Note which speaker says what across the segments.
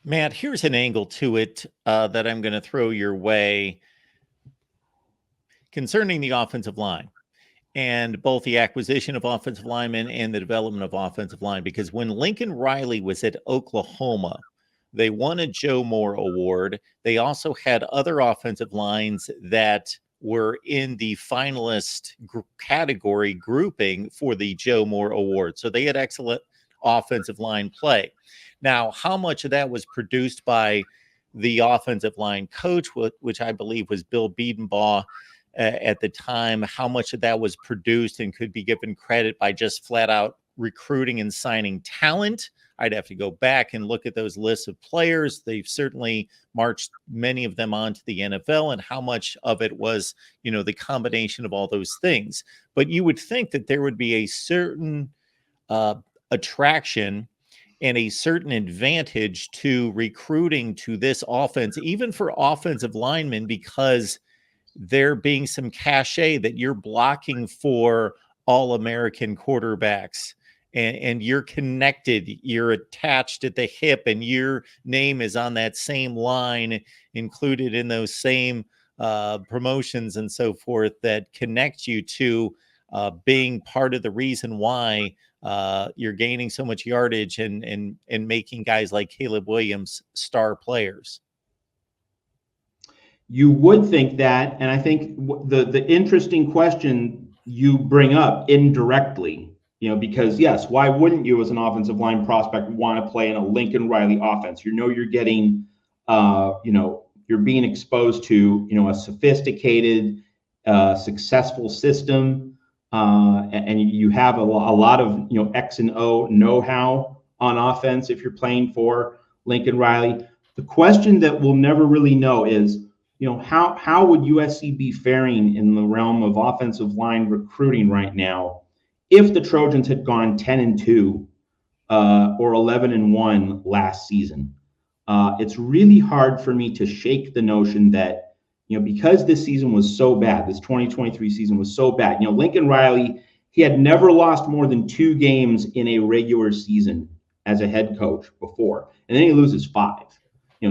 Speaker 1: Matt, here's an angle to it that I'm going to throw your way concerning the offensive line and both the acquisition of offensive linemen and the development of offensive line. Because when Lincoln Riley was at Oklahoma, they won a Joe Moore Award. They also had other offensive lines that were in the finalist category grouping for the Joe Moore Award. So they had excellent offensive line play. Now, how much of that was produced by the offensive line coach, which I believe was Bill Biedenbaugh at the time, how much of that was produced and could be given credit by just flat out recruiting and signing talent? I'd have to go back and look at those lists of players. They've certainly marched many of them onto the NFL, and how much of it was, the combination of all those things. But you would think that there would be a certain attraction and a certain advantage to recruiting to this offense, even for offensive linemen, because there being some cachet that you're blocking for all-American quarterbacks, and you're connected, you're attached at the hip, and your name is on that same line, included in those same promotions and so forth, that connect you to being part of the reason why you're gaining so much yardage and making guys like Caleb Williams star players.
Speaker 2: You would think that, and I think the interesting question you bring up indirectly, because yes, why wouldn't you as an offensive line prospect want to play in a Lincoln Riley offense? You're getting, you're being exposed to, a sophisticated, successful system, and you have a lot of, X and O know-how on offense if you're playing for Lincoln Riley. The question that we'll never really know is, how would USC be faring in the realm of offensive line recruiting right now if the Trojans had gone 10-2 or 11-1 last season? It's really hard for me to shake the notion that, because this season was so bad, this 2023 season was so bad, Lincoln Riley, he had never lost more than 2 games in a regular season as a head coach before, and then he loses 5.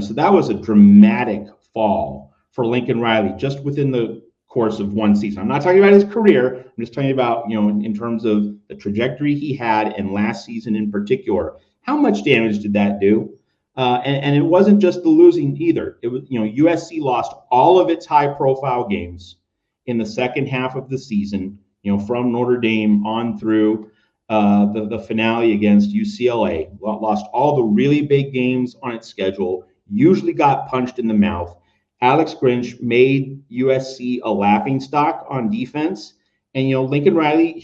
Speaker 2: So that was a dramatic fall for Lincoln Riley just within the course of one season. I'm not talking about his career. I'm just talking about, in terms of the trajectory he had in last season in particular. How much damage did that do? And it wasn't just the losing either. It was, USC lost all of its high-profile games in the second half of the season, from Notre Dame on through the finale against UCLA. Lost all the really big games on its schedule, usually got punched in the mouth. Alex Grinch made USC a laughingstock on defense. And, Lincoln Riley,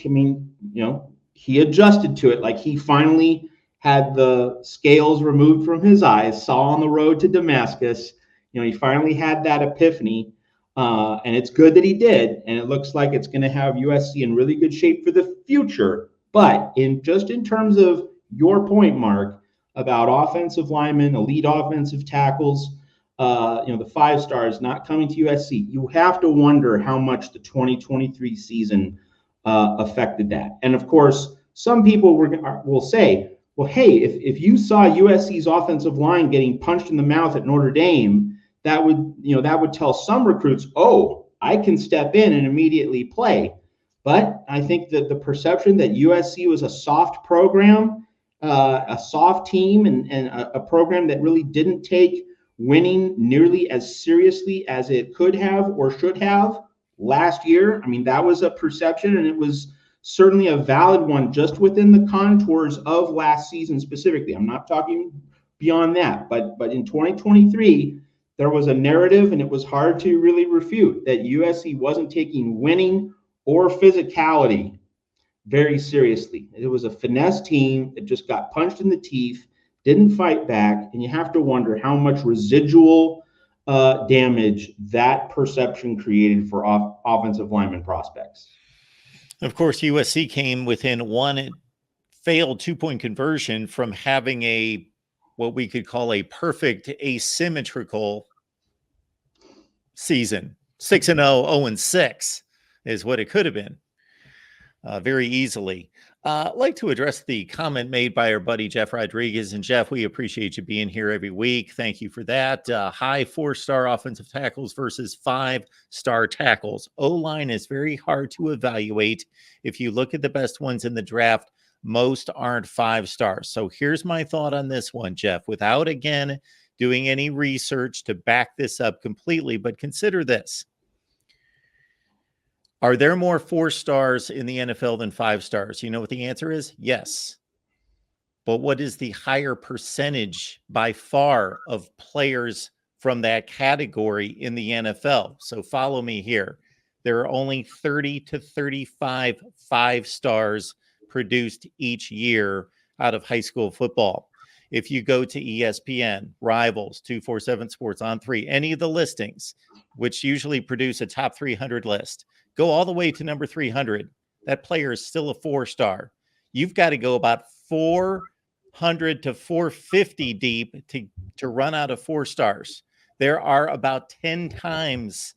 Speaker 2: he adjusted to it. Like, he finally had the scales removed from his eyes, saw on the road to Damascus. He finally had that epiphany. And it's good that he did. And it looks like it's going to have USC in really good shape for the future. But in terms of your point, Mark, about offensive linemen, elite offensive tackles, the 5 stars not coming to USC, you have to wonder how much the 2023 season affected that. And of course, some people will say, well, hey, if you saw USC's offensive line getting punched in the mouth at Notre Dame, that would tell some recruits, oh, I can step in and immediately play. But I think that the perception that USC was a soft program, a soft team, and a program that really didn't take winning nearly as seriously as it could have or should have last year. I mean, that was a perception, and it was certainly a valid one just within the contours of last season specifically. I'm not talking beyond that, but in 2023, there was a narrative, and it was hard to really refute, that USC wasn't taking winning or physicality very seriously. It was a finesse team that just got punched in the teeth, didn't fight back, and you have to wonder how much residual damage that perception created for offensive lineman prospects.
Speaker 1: Of course, USC came within one failed 2-point conversion from having what we could call a perfect asymmetrical season. 6-0, 0-6 is what it could have been very easily. I'd like to address the comment made by our buddy Jeff Rodriguez. And Jeff, we appreciate you being here every week. Thank you for that. High 4-star offensive tackles versus 5-star tackles. O-line is very hard to evaluate. If you look at the best ones in the draft, most aren't 5 stars. So here's my thought on this one, Jeff, without, again, doing any research to back this up completely. But consider this. Are there more 4 stars in the NFL than 5 stars? You know what the answer is? Yes. But what is the higher percentage by far of players from that category in the NFL? So follow me here. There are only 30 to 35 5 stars produced each year out of high school football. If you go to ESPN, Rivals, 247 Sports, On3, any of the listings, which usually produce a top 300 list, go all the way to number 300. That player is still a 4-star. You've got to go about 400 to 450 deep to run out of 4 stars. There are about 10 times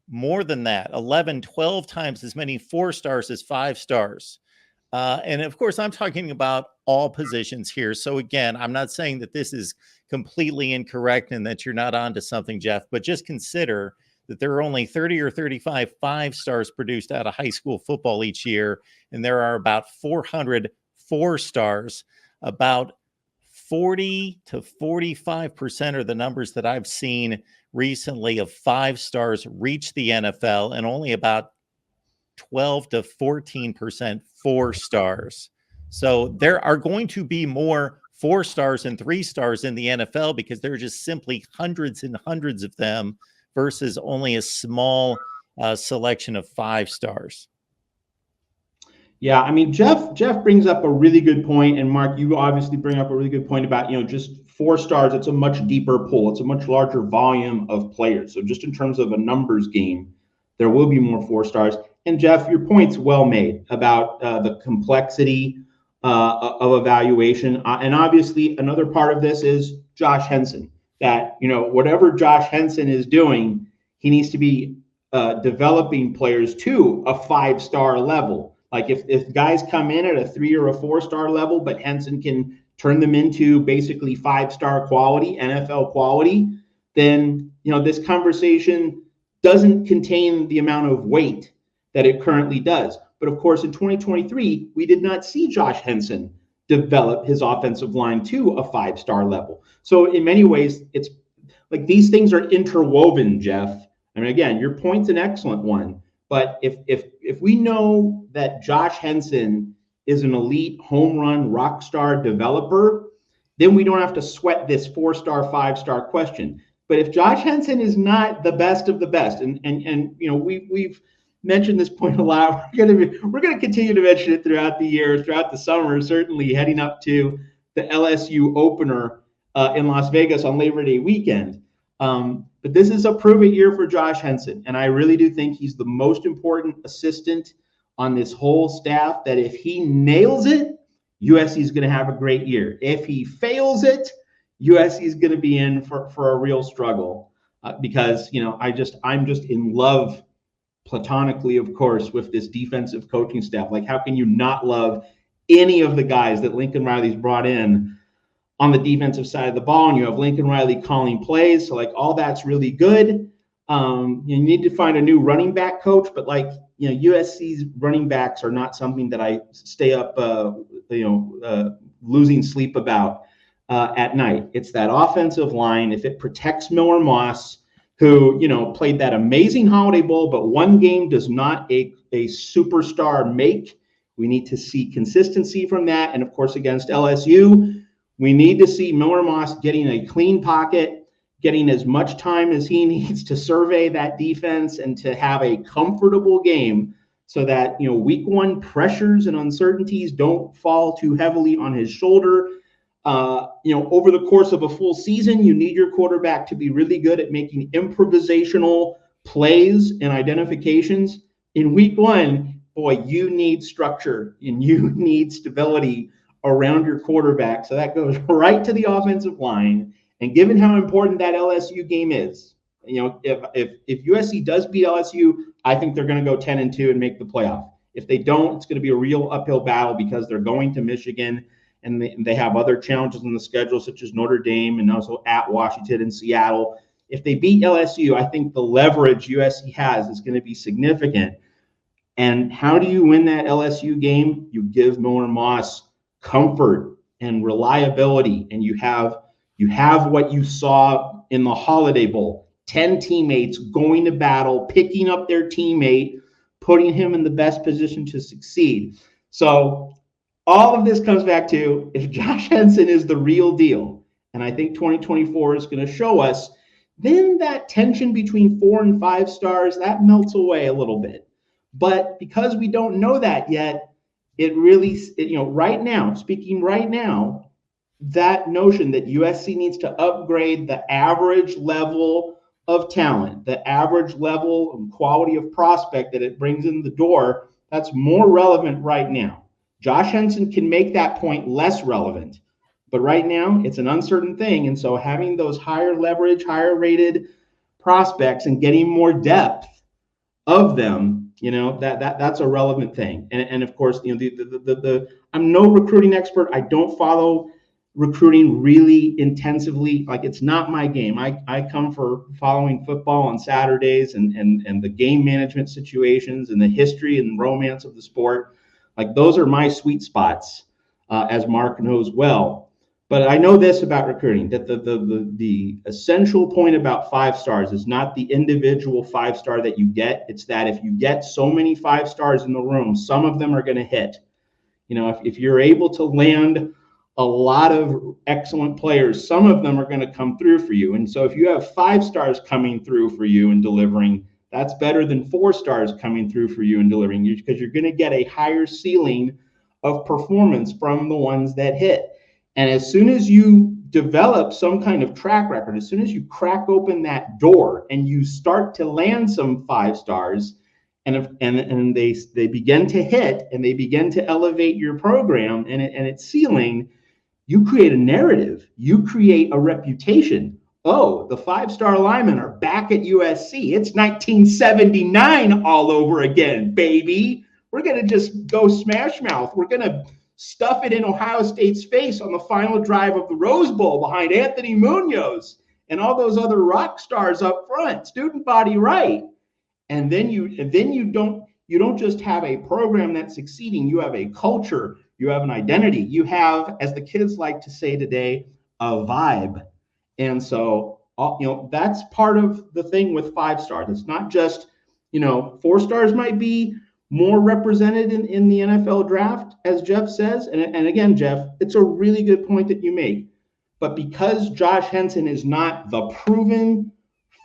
Speaker 1: more than that, 11, 12 times as many 4 stars as 5 stars. And of course, I'm talking about all positions here. So again, I'm not saying that this is completely incorrect and that you're not onto something, Jeff, but just consider that there are only 30 or 35 5 stars produced out of high school football each year, and there are about 400 4 stars. About 40 to 45% are the numbers that I've seen recently of 5 stars reach the NFL, and only about 12 to 14% 4 stars. So there are going to be more 4 stars and 3 stars in the NFL because there are just simply hundreds and hundreds of them versus only a small selection of 5 stars.
Speaker 2: Yeah, I mean, Jeff brings up a really good point, and Mark, you obviously bring up a really good point about, just 4 stars. It's a much deeper pool. It's a much larger volume of players. So just in terms of a numbers game, there will be more 4 stars. And Jeff, your point's well made about the complexity of evaluation. And obviously, another part of this is Josh Henson. That, whatever Josh Henson is doing, he needs to be developing players to a 5-star level. Like if guys come in at a 3 or a 4-star level, but Henson can turn them into basically 5-star quality, NFL quality, then, this conversation doesn't contain the amount of weight that it currently does. But of course, in 2023, we did not see Josh Henson develop his offensive line to a 5-star level. So in many ways, it's like these things are interwoven, Jeff. I mean, again, your point's an excellent one. But if we know that Josh Henson is an elite home run rock star developer, then we don't have to sweat this 4-star, 5-star question. But if Josh Henson is not the best of the best, and we've mentioned this point a lot, we're going to continue to mention it throughout the year, throughout the summer, certainly heading up to the LSU opener in Las Vegas on Labor Day weekend. But this is a prove-it year for Josh Henson, and I really do think he's the most important assistant on this whole staff, that if he nails it, USC is going to have a great year. If he fails it, USC is going to be in for a real struggle because, I'm just in love, platonically, of course, with this defensive coaching staff. Like, how can you not love any of the guys that Lincoln Riley's brought in on the defensive side of the ball? And you have Lincoln Riley calling plays. So, like, all that's really good. You need to find a new running back coach, but USC's running backs are not something that I stay up, losing sleep about at night. It's that offensive line. If it protects Miller Moss, who, played that amazing Holiday Bowl, but one game does not a superstar make. We need to see consistency from that. And of course, against LSU, we need to see Miller Moss getting a clean pocket, getting as much time as he needs to survey that defense and to have a comfortable game so that, week 1 pressures and uncertainties don't fall too heavily on his shoulder. Over the course of a full season, you need your quarterback to be really good at making improvisational plays and identifications. In week 1, boy, you need structure and you need stability around your quarterback. So that goes right to the offensive line. And given how important that LSU game is, if USC does beat LSU, I think they're going to go 10-2 and make the playoff. If they don't, it's going to be a real uphill battle because they're going to Michigan and they have other challenges in the schedule, such as Notre Dame and also at Washington and Seattle. If they beat LSU, I think the leverage USC has is going to be significant. And how do you win that LSU game? You give Miller Moss comfort and reliability, and you have what you saw in the Holiday Bowl: 10 teammates going to battle, picking up their teammate, putting him in the best position to succeed. So all of this comes back to, if Josh Henson is the real deal, and I think 2024 is going to show us, then that tension between 4 and 5 stars, that melts away a little bit. But because we don't know that yet, it really, right now, speaking right now, that notion that USC needs to upgrade the average level of talent, the average level and quality of prospect that it brings in the door, that's more relevant right now. Josh Henson can make that point less relevant, but right now it's an uncertain thing. And so having those higher leverage, higher rated prospects and getting more depth of them, that's a relevant thing. And of course, I'm no recruiting expert. I don't follow recruiting really intensively. Like, it's not my game. I come for following football on Saturdays and the game management situations and the history and romance of the sport. Like, those are my sweet spots, as Mark knows well. But I know this about recruiting, that the essential point about 5 stars is not the individual 5-star that you get. It's that if you get so many 5 stars in the room, some of them are going to hit. If you're able to land a lot of excellent players, some of them are going to come through for you. And so if you have 5 stars coming through for you and delivering, that's better than 4 stars coming through for you and delivering, because you're going to get a higher ceiling of performance from the ones that hit. And as soon as you develop some kind of track record, as soon as you crack open that door and you start to land some 5 stars, and they begin to hit and they begin to elevate your program and its ceiling, you create a narrative, you create a reputation. Oh, the 5-star linemen are back at USC. It's 1979 all over again, baby. We're going to just go smash mouth. We're going to stuff it in Ohio State's face on the final drive of the Rose Bowl behind Anthony Munoz and all those other rock stars up front. Student body right. And then you don't just have a program that's succeeding. You have a culture. You have an identity. You have, as the kids like to say today, a vibe. And so, that's part of the thing with 5 stars. It's not just, 4 stars might be more represented in the NFL draft, as Jeff says. And again, Jeff, it's a really good point that you make. But because Josh Henson is not the proven,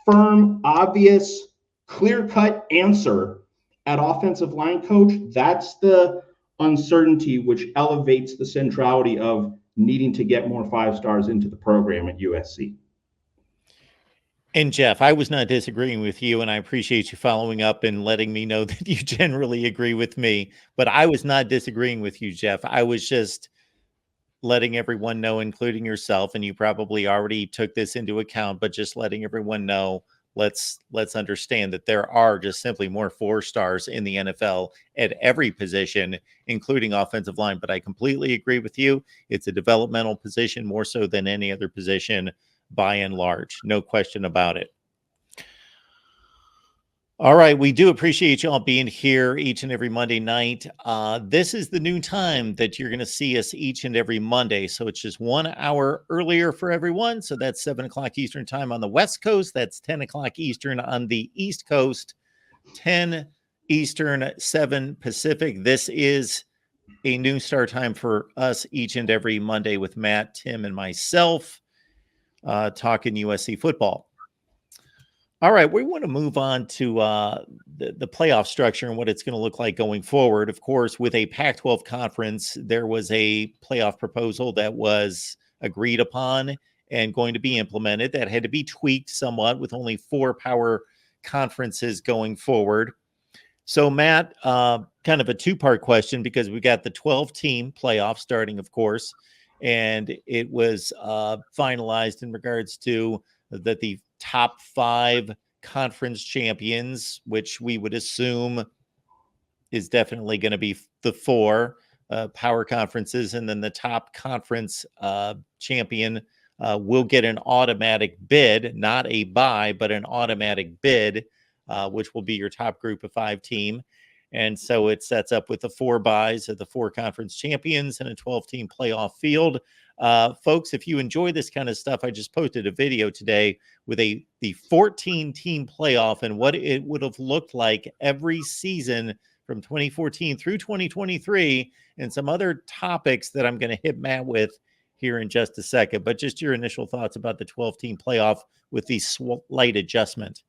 Speaker 2: firm, obvious, clear-cut answer at offensive line coach, that's the uncertainty which elevates the centrality of needing to get more 5 stars into the program at USC.
Speaker 1: And Jeff, I was not disagreeing with you, and I appreciate you following up and letting me know that you generally agree with me. But I was not disagreeing with you, Jeff. I was just letting everyone know, including yourself, and you probably already took this into account, but just letting everyone know, let's understand that there are just simply more 4 stars in the NFL at every position, including offensive line. But I completely agree with you. It's a developmental position more so than any other position, by and large. No question about it. All right. We do appreciate you all being here each and every Monday night. This is the new time that you're going to see us each and every Monday. So it's just 1 hour earlier for everyone. So that's 7 o'clock Eastern time on the West Coast. That's 10 o'clock Eastern on the East Coast, 10 Eastern, 7 Pacific. This is a new start time for us each and every Monday with Matt, Tim, and myself. Talking USC football. All right, we want to move on to the playoff structure and what it's going to look like going forward. Of course, with a Pac-12 conference, there was a playoff proposal that was agreed upon and going to be implemented that had to be tweaked somewhat with only 4 power conferences going forward. So, Matt, kind of a 2-part question, because we got the 12-team playoff starting, of course, and it was finalized in regards to that the top 5 conference champions, which we would assume is definitely going to be the four power conferences, and then the top conference champion will get an automatic bid, not a bye, but an automatic bid, which will be your top group of 5 team. And so it sets up with the 4 byes of the 4 conference champions and a 12-team playoff field. Folks, if you enjoy this kind of stuff, I just posted a video today with the 14-team playoff and what it would have looked like every season from 2014 through 2023, and some other topics that I'm going to hit Matt with here in just a second. But just your initial thoughts about the 12-team playoff with the slight adjustment.